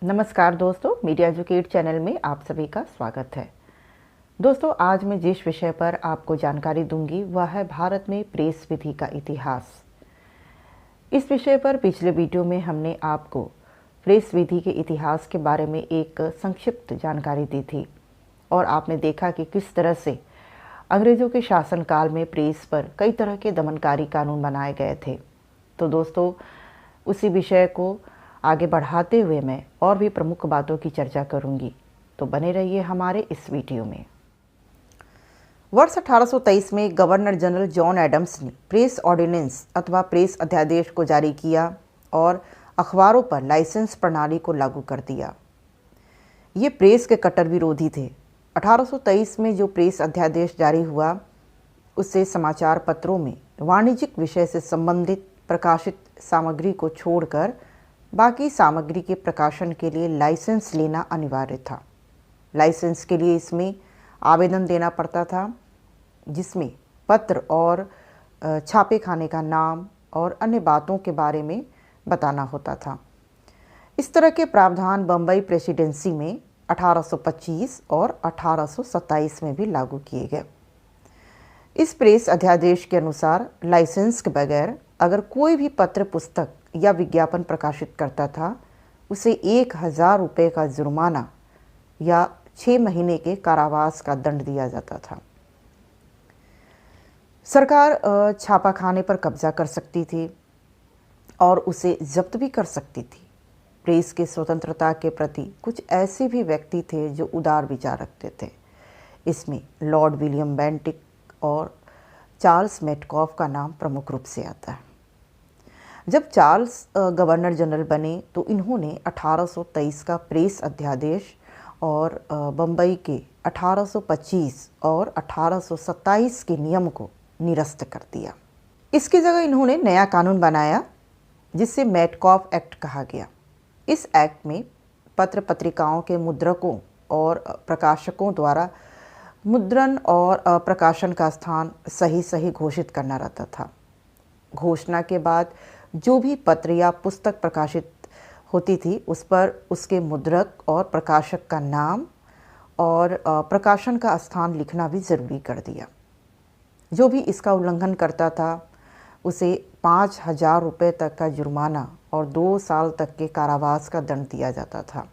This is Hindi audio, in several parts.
नमस्कार दोस्तों, मीडिया एजुकेट चैनल में आप सभी का स्वागत है। दोस्तों, आज मैं जिस विषय पर आपको जानकारी दूंगी वह है भारत में प्रेस विधि का इतिहास। इस विषय पर पिछले वीडियो में हमने आपको प्रेस विधि के इतिहास के बारे में एक संक्षिप्त जानकारी दी थी और आपने देखा कि किस तरह से अंग्रेज़ों के शासनकाल में प्रेस पर कई तरह के दमनकारी कानून बनाए गए थे। तो दोस्तों, उसी विषय को आगे बढ़ाते हुए मैं और भी प्रमुख बातों की चर्चा करूंगी, तो बने रहिए हमारे इस वीडियो में। वर्ष 1823 में गवर्नर जनरल जॉन एडम्स ने प्रेस ऑर्डिनेंस अथवा प्रेस अध्यादेश को जारी किया और अखबारों पर लाइसेंस प्रणाली को लागू कर दिया। ये प्रेस के कट्टर विरोधी थे। 1823 में जो प्रेस अध्यादेश जारी हुआ उससे समाचार पत्रों में वाणिज्यिक विषय से संबंधित प्रकाशित सामग्री को छोड़कर बाकी सामग्री के प्रकाशन के लिए लाइसेंस लेना अनिवार्य था। लाइसेंस के लिए इसमें आवेदन देना पड़ता था, जिसमें पत्र और छापे खाने का नाम और अन्य बातों के बारे में बताना होता था। इस तरह के प्रावधान बम्बई प्रेसिडेंसी में 1825 और 1827 में भी लागू किए गए। इस प्रेस अध्यादेश के अनुसार लाइसेंस के बगैर अगर कोई भी पत्र, पुस्तक या विज्ञापन प्रकाशित करता था, उसे 1000 रुपये का जुर्माना या 6 महीने के कारावास का दंड दिया जाता था। सरकार छापाखाने पर कब्जा कर सकती थी और उसे जब्त भी कर सकती थी। प्रेस की स्वतंत्रता के प्रति कुछ ऐसे भी व्यक्ति थे जो उदार विचार रखते थे। इसमें लॉर्ड विलियम बेंटिक और चार्ल्स मेटकॉफ का नाम प्रमुख रूप से आता है। जब चार्ल्स गवर्नर जनरल बने तो इन्होंने 1823 का प्रेस अध्यादेश और बम्बई के 1825 और 1827 के नियम को निरस्त कर दिया। इसकी जगह इन्होंने नया कानून बनाया जिसे मेटकॉफ एक्ट कहा गया। इस एक्ट में पत्र पत्रिकाओं के मुद्रकों और प्रकाशकों द्वारा मुद्रण और प्रकाशन का स्थान सही घोषित करना रहता था। घोषणा के बाद जो भी पत्र या पुस्तक प्रकाशित होती थी उस पर उसके मुद्रक और प्रकाशक का नाम और प्रकाशन का स्थान लिखना भी ज़रूरी कर दिया। जो भी इसका उल्लंघन करता था उसे 5000 रुपये तक का जुर्माना और 2 साल तक के कारावास का दंड दिया जाता था।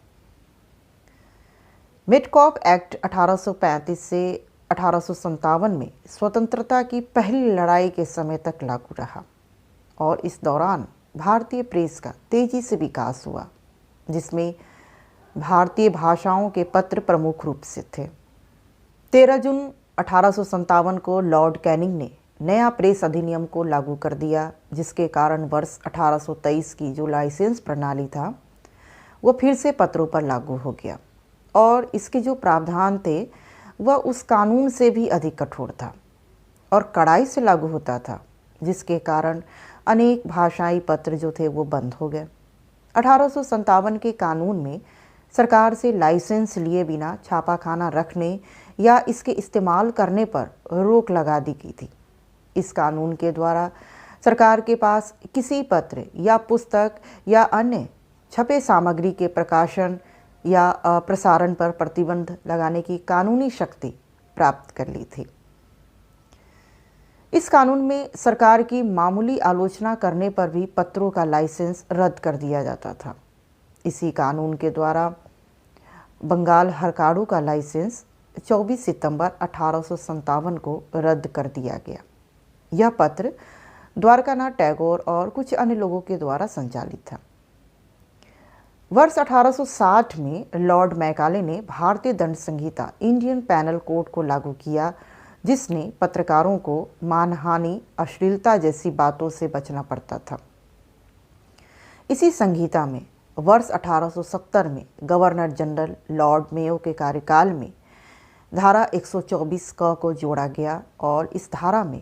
मेटकॉफ एक्ट 1835 से 1857 में स्वतंत्रता की पहली लड़ाई के समय तक लागू रहा और इस दौरान भारतीय प्रेस का तेजी से विकास हुआ, जिसमें भारतीय भाषाओं के पत्र प्रमुख रूप से थे। 13 जून 1857 को लॉर्ड कैनिंग ने नया प्रेस अधिनियम को लागू कर दिया, जिसके कारण वर्ष 1823 की जो लाइसेंस प्रणाली था वह फिर से पत्रों पर लागू हो गया और इसके जो प्रावधान थे वह उस कानून से भी अधिक कठोर था और कड़ाई से लागू होता था, जिसके कारण अनेक भाषाई पत्र जो थे वो बंद हो गए। 1857 के कानून में सरकार से लाइसेंस लिए बिना छापाखाना रखने या इसके इस्तेमाल करने पर रोक लगा दी गई थी। इस कानून के द्वारा सरकार के पास किसी पत्र या पुस्तक या अन्य छपे सामग्री के प्रकाशन या प्रसारण पर प्रतिबंध लगाने की कानूनी शक्ति प्राप्त कर ली थी। इस कानून में सरकार की मामूली आलोचना करने पर भी पत्रों का लाइसेंस रद्द कर दिया जाता था। इसी कानून के द्वारा बंगाल हरकाड़ू का लाइसेंस 24 सितंबर 1857 को रद्द कर दिया गया। यह पत्र द्वारकानाथ टैगोर और कुछ अन्य लोगों के द्वारा संचालित था। वर्ष 1860 में लॉर्ड मैकाले ने भारतीय दंड संहिता इंडियन पैनल कोड को लागू किया, जिसने पत्रकारों को मानहानि, अश्लीलता जैसी बातों से बचना पड़ता था। इसी संहिता में वर्ष 1870 में गवर्नर जनरल लॉर्ड मेयो के कार्यकाल में धारा 124 क को जोड़ा गया और इस धारा में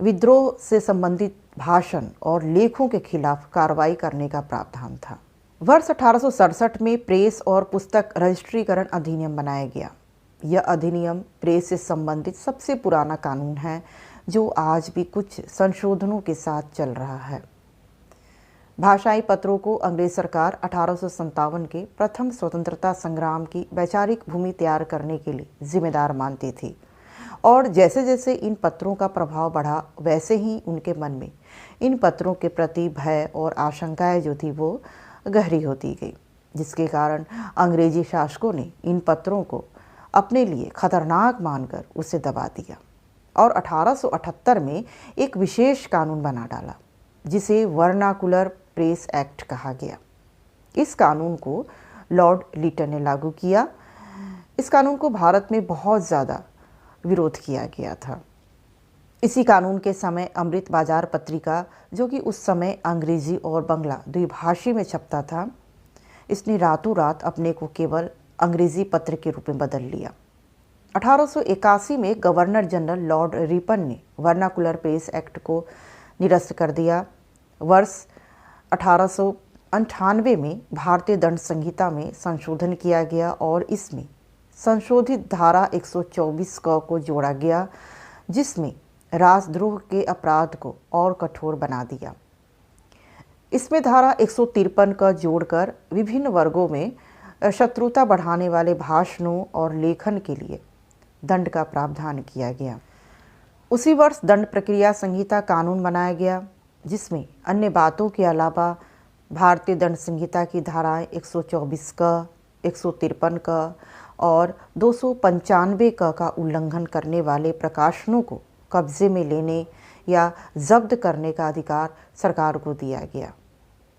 विद्रोह से संबंधित भाषण और लेखों के खिलाफ कार्रवाई करने का प्रावधान था। वर्ष 1867 में प्रेस और पुस्तक रजिस्ट्रीकरण अधिनियम बनाया गया। यह अधिनियम प्रेस से संबंधित सबसे पुराना कानून है जो आज भी कुछ संशोधनों के साथ चल रहा है। भाषाई पत्रों को अंग्रेज सरकार 1857 के प्रथम स्वतंत्रता संग्राम की वैचारिक भूमि तैयार करने के लिए जिम्मेदार मानती थी और जैसे जैसे इन पत्रों का प्रभाव बढ़ा वैसे ही उनके मन में इन पत्रों के प्रति भय और आशंकाएं जो थी वो गहरी होती गई, जिसके कारण अंग्रेजी शासकों ने इन पत्रों को अपने लिए खतरनाक मानकर उसे दबा दिया और 1878 में एक विशेष कानून बना डाला जिसे वर्नाकुलर प्रेस एक्ट कहा गया। इस कानून को लॉर्ड लीटन ने लागू किया। इस कानून को भारत में बहुत ज़्यादा विरोध किया गया था। इसी कानून के समय अमृत बाजार पत्रिका, जो कि उस समय अंग्रेजी और बंगला द्विभाषी में छपता था, इसने रातों रात अपने को केवल अंग्रेजी पत्र के रूप में बदल लिया। 1881 में गवर्नर जनरल लॉर्ड रिपन ने वर्नाकुलर प्रेस एक्ट को निरस्त कर दिया। वर्ष 1898 में भारतीय दंड संहिता में संशोधन किया गया और इसमें संशोधित धारा 124 को जोड़ा गया, जिसमें राजद्रोह के अपराध को और कठोर बना दिया। इसमें धारा 153 का जोड़कर विभिन्न वर्गों में शत्रुता बढ़ाने वाले भाषणों और लेखन के लिए दंड का प्रावधान किया गया। उसी वर्ष दंड प्रक्रिया संहिता कानून बनाया गया, जिसमें अन्य बातों के अलावा भारतीय दंड संहिता की धाराएं 124 का, 153 का और 295 का उल्लंघन करने वाले प्रकाशनों को कब्जे में लेने या जब्त करने का अधिकार सरकार को दिया गया।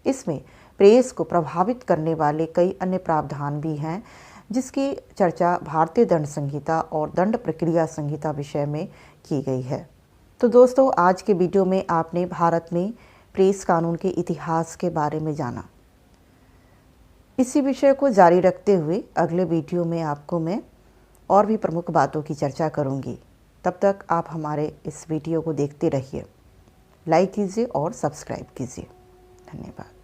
इसमें प्रेस को प्रभावित करने वाले कई अन्य प्रावधान भी हैं, जिसकी चर्चा भारतीय दंड संहिता और दंड प्रक्रिया संहिता विषय में की गई है। तो दोस्तों, आज के वीडियो में आपने भारत में प्रेस कानून के इतिहास के बारे में जाना। इसी विषय को जारी रखते हुए अगले वीडियो में आपको मैं और भी प्रमुख बातों की चर्चा करूंगी। तब तक आप हमारे इस वीडियो को देखते रहिए, लाइक कीजिए और सब्सक्राइब कीजिए। धन्यवाद।